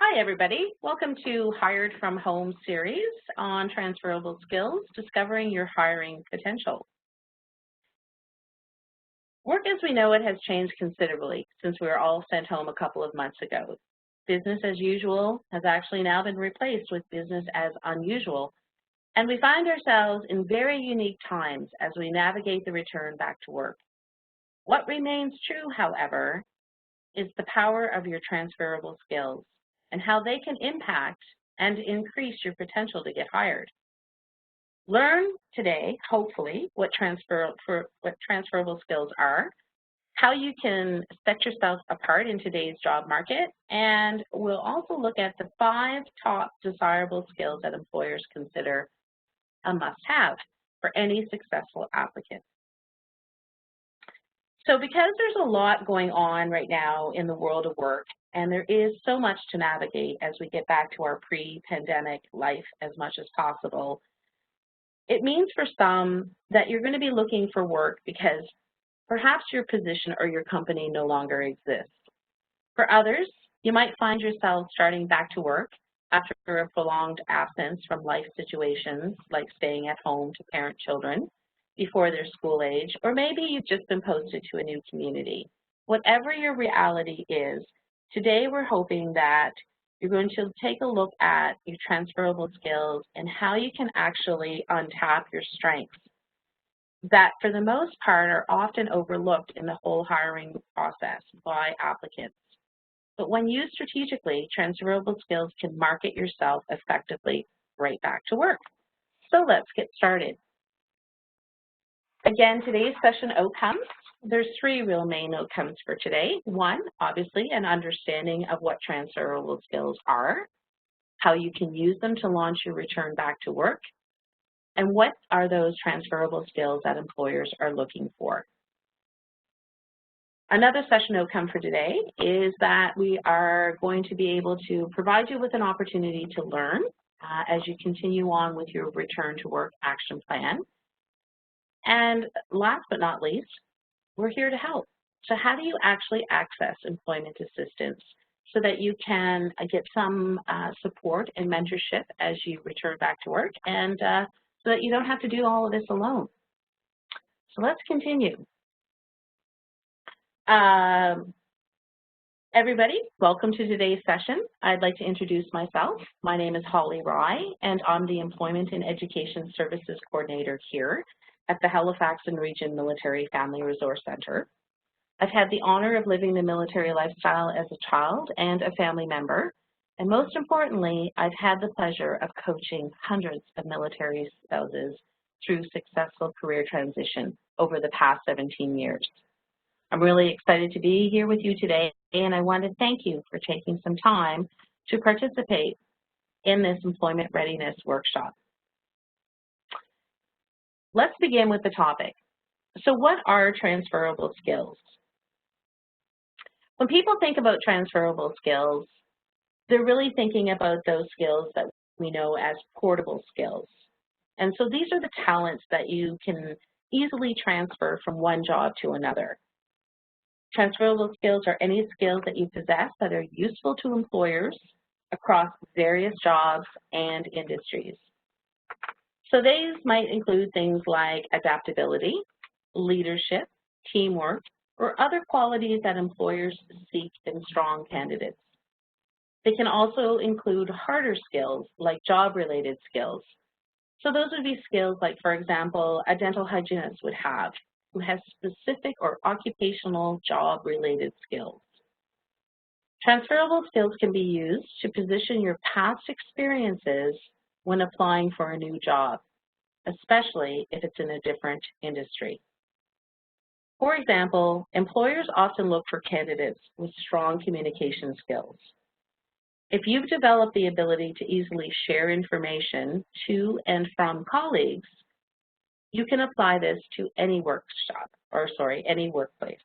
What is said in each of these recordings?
Hi, everybody. Welcome to Hired from Home series on transferable skills, discovering your hiring potential. Work as we know it has changed considerably since we were all sent home a couple of months ago. Business as usual has actually now been replaced with business as unusual, and we find ourselves in very unique times as we navigate the return back to work. What remains true, however, is the power of your transferable skills and how they can impact and increase your potential to get hired. Learn today, hopefully, what transferable skills are, how you can set yourself apart in today's job market, and we'll also look at the 5 top desirable skills that employers consider a must-have for any successful applicant. So because there's a lot going on right now in the world of work, and there is so much to navigate as we get back to our pre-pandemic life as much as possible, it means for some that you're going to be looking for work because perhaps your position or your company no longer exists. For others, you might find yourself starting back to work after a prolonged absence from life situations like staying at home to parent children before their school age, or maybe you've just been posted to a new community. Whatever your reality is, today we're hoping that you're going to take a look at your transferable skills and how you can actually untap your strengths that for the most part are often overlooked in the whole hiring process by applicants. But when used strategically, transferable skills can market yourself effectively right back to work. So let's get started. Again, today's session outcomes, there's 3 real main outcomes for today. 1, obviously, an understanding of what transferable skills are, how you can use them to launch your return back to work, and what are those transferable skills that employers are looking for. Another session outcome for today is that we are going to be able to provide you with an opportunity to learn as you continue on with your return to work action plan. And last but not least, we're here to help. So how do you actually access employment assistance so that you can get some support and mentorship as you return back to work, and so that you don't have to do all of this alone? So let's continue. Everybody, welcome to today's session. I'd like to introduce myself. My name is Holly Rye, and I'm the Employment and Education Services Coordinator here at the Halifax and Region Military Family Resource Center. I've had the honor of living the military lifestyle as a child and a family member, and most importantly, I've had the pleasure of coaching hundreds of military spouses through successful career transition over the past 17 years. I'm really excited to be here with you today, and I want to thank you for taking some time to participate in this employment readiness workshop. Let's begin with the topic. So what are transferable skills? When people think about transferable skills, they're really thinking about those skills that we know as portable skills. And so these are the talents that you can easily transfer from one job to another. Transferable skills are any skills that you possess that are useful to employers across various jobs and industries. So these might include things like adaptability, leadership, teamwork, or other qualities that employers seek in strong candidates. They can also include harder skills like job-related skills. So those would be skills like, for example, a dental hygienist would have, who has specific or occupational job-related skills. Transferable skills can be used to position your past experiences when applying for a new job, especially if it's in a different industry. For example, employers often look for candidates with strong communication skills. If you've developed the ability to easily share information to and from colleagues, you can apply this to any any workplace.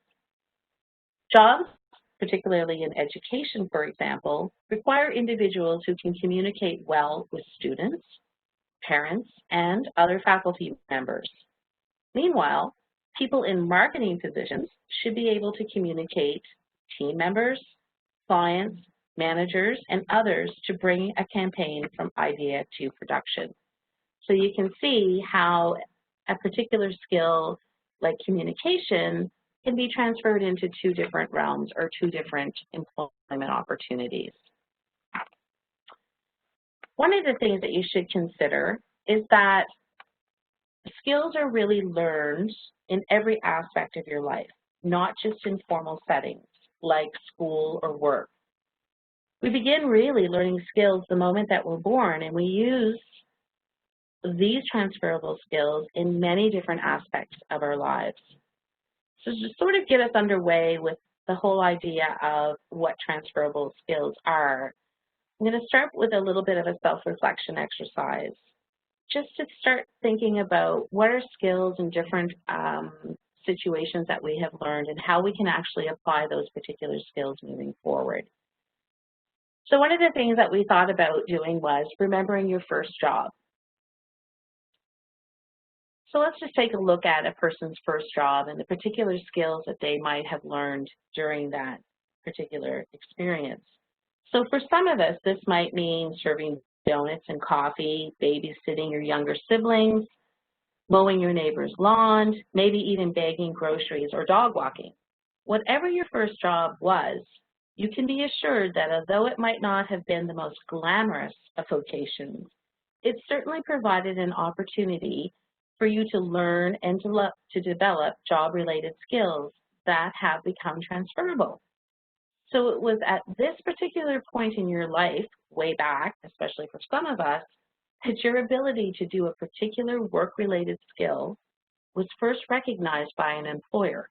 Jobs, particularly in education, for example, require individuals who can communicate well with students, parents, and other faculty members. Meanwhile, people in marketing positions should be able to communicate team members, clients, managers, and others to bring a campaign from idea to production. So you can see how a particular skill like communication can be transferred into two different realms or two different employment opportunities. One of the things that you should consider is that skills are really learned in every aspect of your life, not just in formal settings like school or work. We begin really learning skills the moment that we're born, and we use these transferable skills in many different aspects of our lives. So to sort of get us underway with the whole idea of what transferable skills are, I'm going to start with a little bit of a self-reflection exercise, just to start thinking about what are skills in different situations that we have learned and how we can actually apply those particular skills moving forward. So one of the things that we thought about doing was remembering your first job. So let's just take a look at a person's first job and the particular skills that they might have learned during that particular experience. So for some of us, this might mean serving donuts and coffee, babysitting your younger siblings, mowing your neighbor's lawn, maybe even bagging groceries or dog walking. Whatever your first job was, you can be assured that although it might not have been the most glamorous of vocations, it certainly provided an opportunity for you to learn and to develop job-related skills that have become transferable. So it was at this particular point in your life, way back, especially for some of us, that your ability to do a particular work-related skill was first recognized by an employer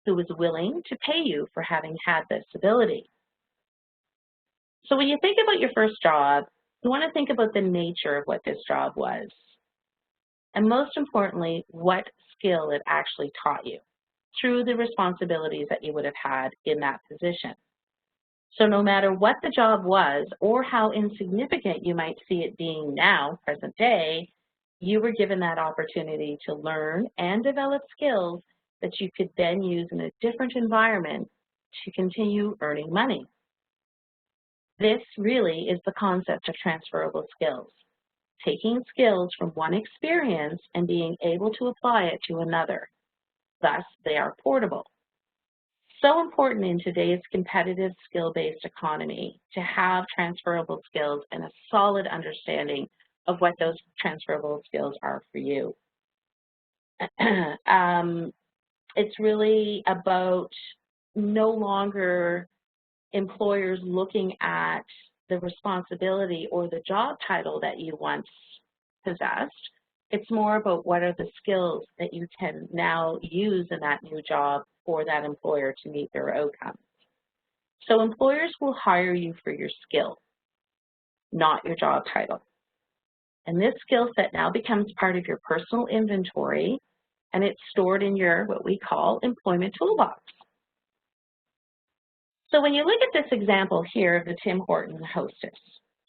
who was willing to pay you for having had this ability. So when you think about your first job, you want to think about the nature of what this job was, and most importantly, what skill it actually taught you through the responsibilities that you would have had in that position. So no matter what the job was or how insignificant you might see it being now, present day, you were given that opportunity to learn and develop skills that you could then use in a different environment to continue earning money. This really is the concept of transferable skills, taking skills from one experience and being able to apply it to another. Thus, they are portable. So important in today's competitive skill-based economy to have transferable skills and a solid understanding of what those transferable skills are for you. It's really about no longer employers looking at the responsibility or the job title that you once possessed. It's more about what are the skills that you can now use in that new job for that employer to meet their outcomes. So employers will hire you for your skill, not your job title. And this skill set now becomes part of your personal inventory, and it's stored in your, what we call, employment toolbox. So when you look at this example here of the Tim Horton hostess,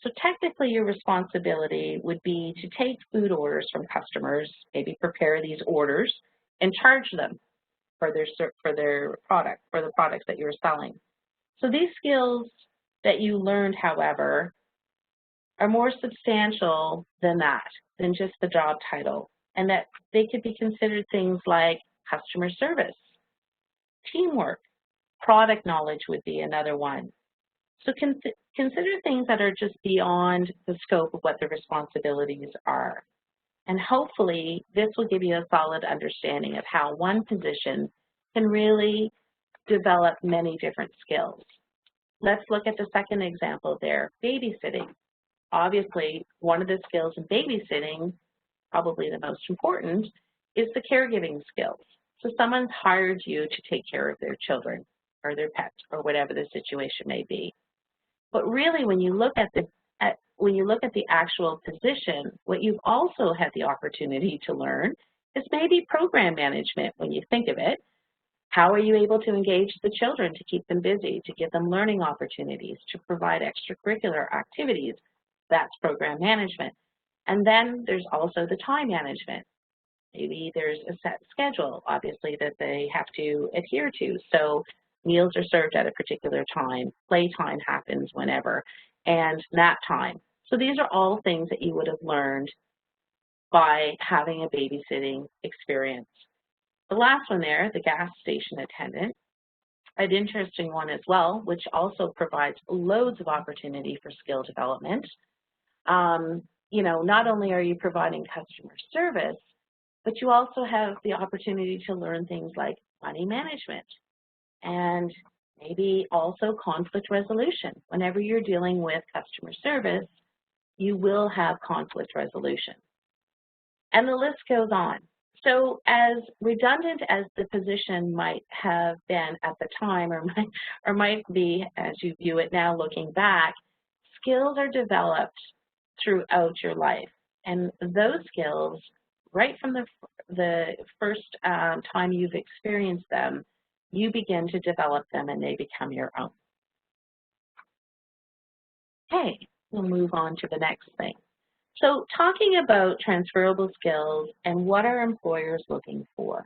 so technically your responsibility would be to take food orders from customers, maybe prepare these orders, and charge them for the products that you're selling. So these skills that you learned, however, are more substantial than that, than just the job title, and that they could be considered things like customer service, teamwork, product knowledge would be another one. So consider things that are just beyond the scope of what the responsibilities are. And hopefully this will give you a solid understanding of how one position can really develop many different skills. Let's look at the second example there, babysitting. Obviously, one of the skills in babysitting, probably the most important, is the caregiving skills. So someone's hired you to take care of their children or their pets or whatever the situation may be. But really, when you look at the actual position, what you've also had the opportunity to learn is maybe program management when you think of it. How are you able to engage the children to keep them busy, to give them learning opportunities, to provide extracurricular activities? That's program management. And then there's also the time management. Maybe there's a set schedule, obviously, that they have to adhere to. So Meals are served at a particular time. Playtime happens whenever, and nap time. So these are all things that you would have learned by having a babysitting experience. The last one there, the gas station attendant, an interesting one as well, which also provides loads of opportunity for skill development. You know, not only are you providing customer service, but you also have the opportunity to learn things like money management and maybe also conflict resolution. Whenever you're dealing with customer service, you will have conflict resolution. And the list goes on. So as redundant as the position might have been at the time or might be as you view it now looking back, skills are developed throughout your life. And those skills, right from the first time you've experienced them, you begin to develop them and they become your own. Okay, we'll move on to the next thing. So talking about transferable skills and what are employers looking for?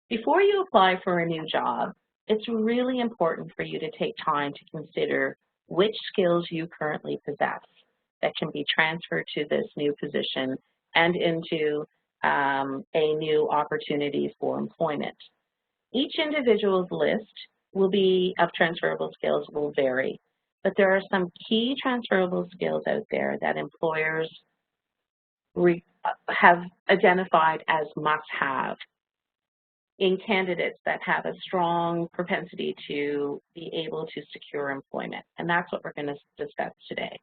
Before you apply for a new job, it's really important for you to take time to consider which skills you currently possess that can be transferred to this new position and into a new opportunity for employment. Each individual's list of transferable skills will vary, but there are some key transferable skills out there that employers have identified as must-have in candidates that have a strong propensity to be able to secure employment, and that's what we're going to discuss today.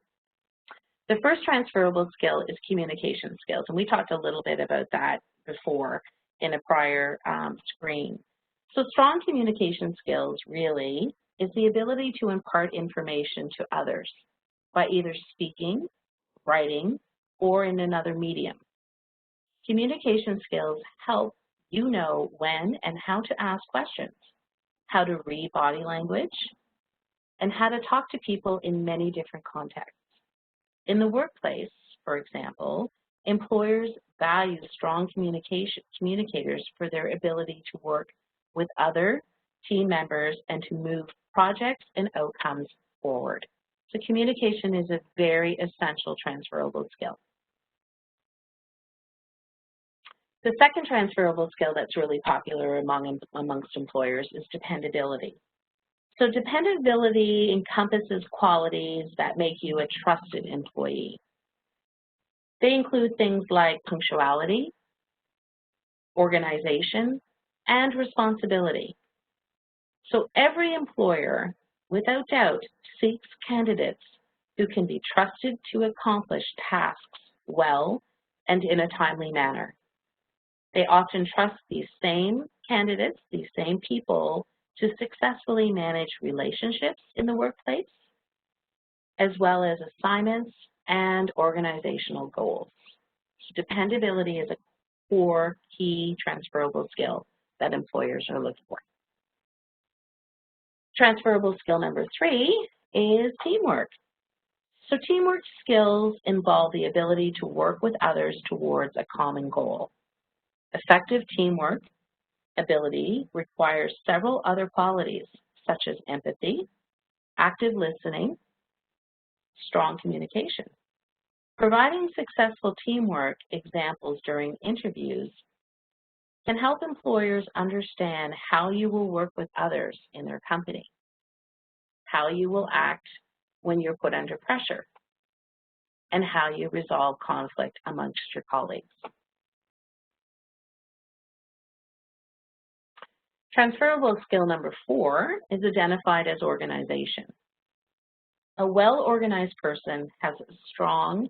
The first transferable skill is communication skills, and we talked a little bit about that before in a prior screen. So strong communication skills really is the ability to impart information to others by either speaking, writing, or in another medium. Communication skills help you know when and how to ask questions, how to read body language, and how to talk to people in many different contexts. In the workplace, for example, employers value strong communicators for their ability to work with other team members and to move projects and outcomes forward. So communication is a very essential transferable skill. The second transferable skill that's really popular amongst employers is dependability. So dependability encompasses qualities that make you a trusted employee. They include things like punctuality, organization, and responsibility. So every employer, without doubt, seeks candidates who can be trusted to accomplish tasks well and in a timely manner. They often trust these same candidates, these same people, to successfully manage relationships in the workplace, as well as assignments and organizational goals. So dependability is a core key transferable skill that employers are looking for. Transferable skill number 3 is teamwork. So teamwork skills involve the ability to work with others towards a common goal. Effective teamwork ability requires several other qualities, such as empathy, active listening, strong communication. Providing successful teamwork examples during interviews can help employers understand how you will work with others in their company, how you will act when you're put under pressure, and how you resolve conflict amongst your colleagues. Transferable skill number 4 is identified as organization. A well-organized person has a strong,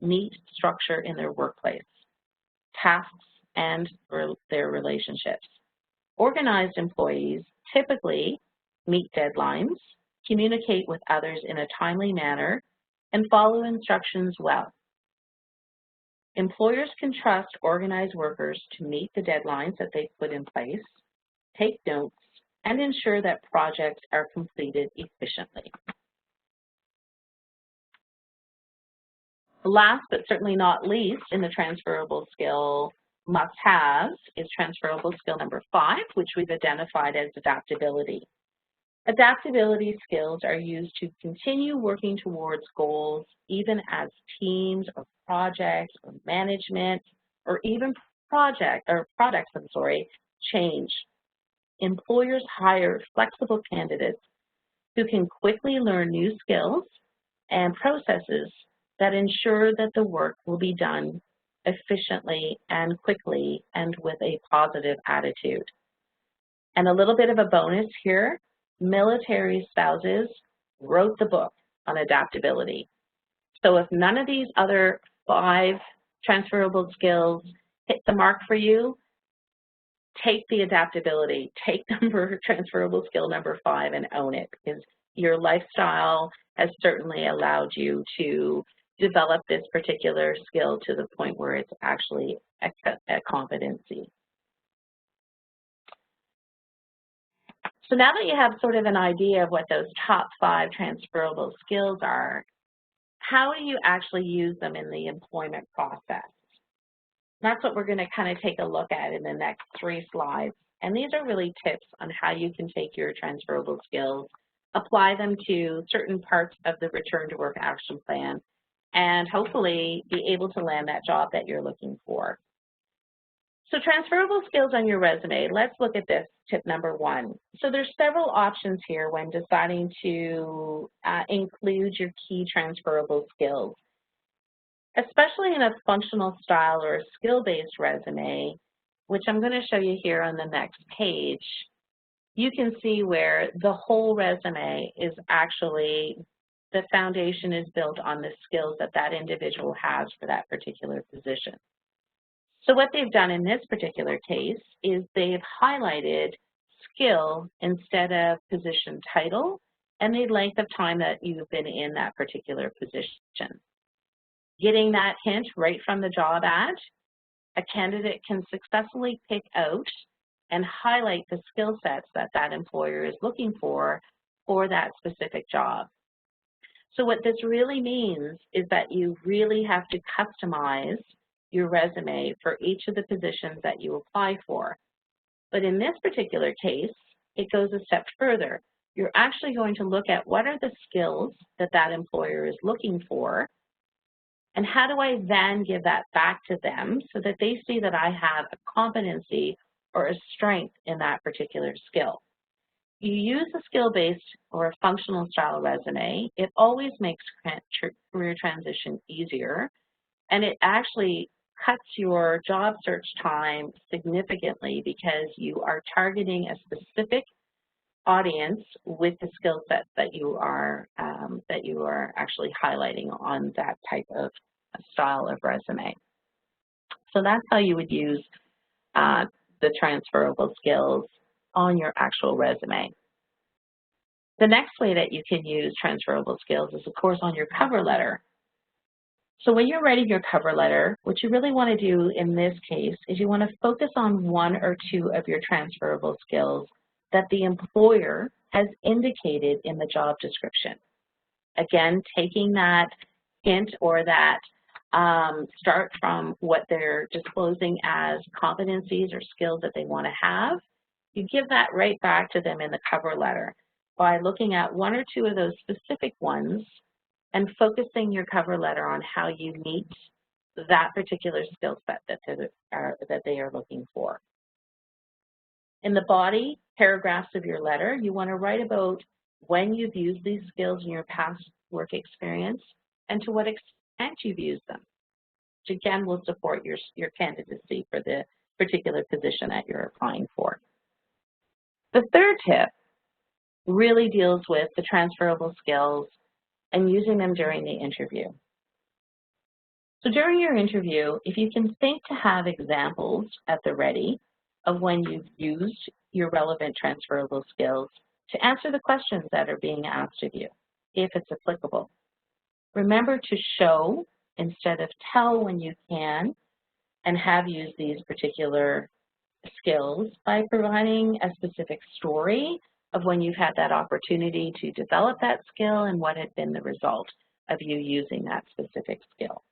neat structure in their workplace, tasks, and their relationships. Organized employees typically meet deadlines, communicate with others in a timely manner, and follow instructions well. Employers can trust organized workers to meet the deadlines that they've put in place, take notes, and ensure that projects are completed efficiently. Last but certainly not least in the transferable skill must-haves is transferable skill number 5, which we've identified as adaptability. Adaptability skills are used to continue working towards goals even as teams or projects or management or even products change. Employers hire flexible candidates who can quickly learn new skills and processes that ensure that the work will be done efficiently and quickly and with a positive attitude. And a little bit of a bonus here, military spouses wrote the book on adaptability. So if none of these other 5 transferable skills hit the mark for you, take the adaptability, take transferable skill number 5 and own it, because your lifestyle has certainly allowed you to develop this particular skill to the point where it's actually a competency. So now that you have sort of an idea of what those top 5 transferable skills are, how do you actually use them in the employment process? That's what we're going to kind of take a look at in the next 3 slides. And these are really tips on how you can take your transferable skills, apply them to certain parts of the Return to Work Action Plan, and hopefully be able to land that job that you're looking for. So transferable skills on your resume, let's look at this tip number 1. So there's several options here when deciding to include your key transferable skills. Especially in a functional style or a skill-based resume, which I'm going to show you here on the next page, you can see where the whole resume is actually, the foundation is built on the skills that that individual has for that particular position. So what they've done in this particular case is they've highlighted skill instead of position title and the length of time that you've been in that particular position. Getting that hint right from the job ad, a candidate can successfully pick out and highlight the skill sets that that employer is looking for that specific job. So what this really means is that you really have to customize your resume for each of the positions that you apply for. But in this particular case, it goes a step further. You're actually going to look at what are the skills that that employer is looking for, and how do I then give that back to them so that they see that I have a competency or a strength in that particular skill. You use a skill-based or a functional style resume, it always makes career transition easier, and it actually cuts your job search time significantly because you are targeting a specific audience with the skill sets that you are actually highlighting on that type of style of resume. So that's how you would use the transferable skills on your actual resume. The next way that you can use transferable skills is, of course, on your cover letter. So when you're writing your cover letter, what you really want to do in this case is you want to focus on 1 or 2 of your transferable skills that the employer has indicated in the job description. Again, taking that hint or that start from what they're disclosing as competencies or skills that they want to have, you give that right back to them in the cover letter by looking at 1 or 2 of those specific ones and focusing your cover letter on how you meet that particular skill set that they are looking for. In the body paragraphs of your letter, you want to write about when you've used these skills in your past work experience and to what extent you've used them, which again will support your candidacy for the particular position that you're applying for. The third tip really deals with the transferable skills and using them during the interview. So during your interview, if you can think to have examples at the ready of when you've used your relevant transferable skills to answer the questions that are being asked of you, if it's applicable. Remember to show instead of tell when you can and have used these particular skills by providing a specific story of when you've had that opportunity to develop that skill and what had been the result of you using that specific skill.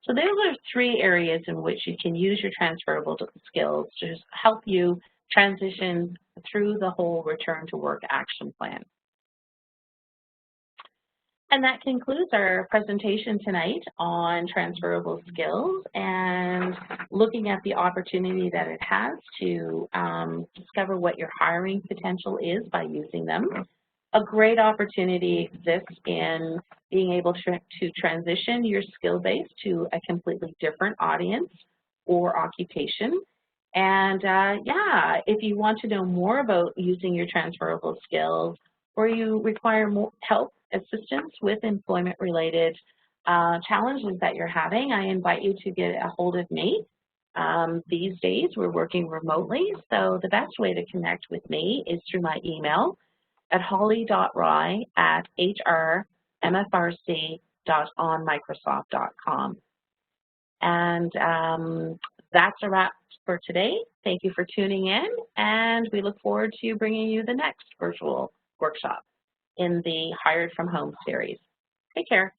So those are 3 areas in which you can use your transferable skills to just help you transition through the whole return to work action plan. And that concludes our presentation tonight on transferable skills and looking at the opportunity that it has to discover what your hiring potential is by using them. A great opportunity exists in being able to transition your skill base to a completely different audience or occupation. And yeah, if you want to know more about using your transferable skills or you require more help, assistance with employment-related challenges that you're having, I invite you to get a hold of me. These days, we're working remotely, so the best way to connect with me is through my email at holly.rye@hrmfrc.onmicrosoft.com. And that's a wrap for today. Thank you for tuning in, and we look forward to bringing you the next virtual workshop in the Hired from Home series. Take care.